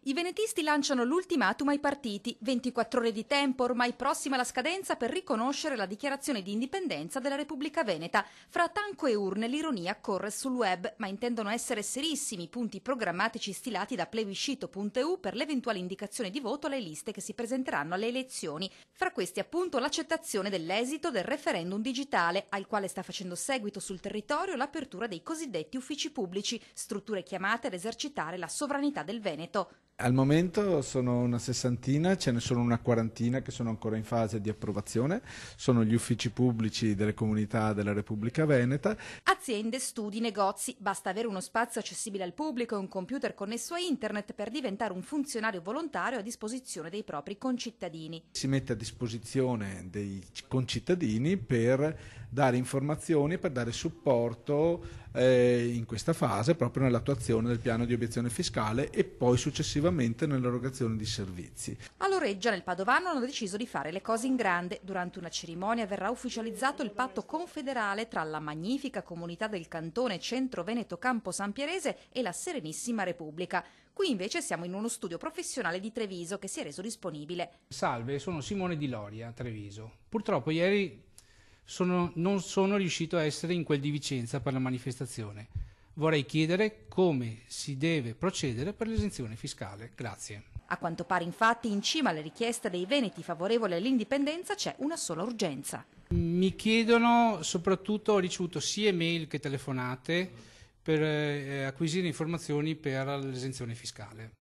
I venetisti lanciano l'ultimatum ai partiti, 24 ore di tempo, ormai prossima la scadenza per riconoscere la dichiarazione di indipendenza della Repubblica Veneta. Fra tanco e urne l'ironia corre sul web, ma intendono essere serissimi i punti programmatici stilati da plebiscito.eu per l'eventuale indicazione di voto alle liste che si presenteranno alle elezioni. Fra questi appunto l'accettazione dell'esito del referendum digitale, al quale sta facendo seguito sul territorio l'apertura dei cosiddetti uffici pubblici, strutture chiamate ad esercitare la sovranità del Veneto. Al momento sono una sessantina, ce ne sono una quarantina che sono ancora in fase di approvazione, sono gli uffici pubblici delle comunità della Repubblica Veneta. Aziende, studi, negozi, basta avere uno spazio accessibile al pubblico e un computer connesso a internet per diventare un funzionario volontario a disposizione dei propri concittadini. Si mette a disposizione dei concittadini per dare informazioni, per dare supporto in questa fase proprio nell'attuazione del piano di obiezione fiscale e poi successivamente nell'erogazione di servizi. A Loreggia, nel Padovano, hanno deciso di fare le cose in grande. Durante una cerimonia verrà ufficializzato il patto confederale tra la magnifica comunità del cantone Centro Veneto Campo San Pierese e la Serenissima Repubblica. Qui invece siamo in uno studio professionale di Treviso che si è reso disponibile. Salve, sono Simone Di Loria, Treviso. Purtroppo ieri non sono riuscito a essere in quel di Vicenza per la manifestazione. Vorrei chiedere come si deve procedere per l'esenzione fiscale. Grazie. A quanto pare infatti in cima alle richieste dei veneti favorevoli all'indipendenza c'è una sola urgenza. Mi chiedono, soprattutto ho ricevuto sia email che telefonate per acquisire informazioni per l'esenzione fiscale.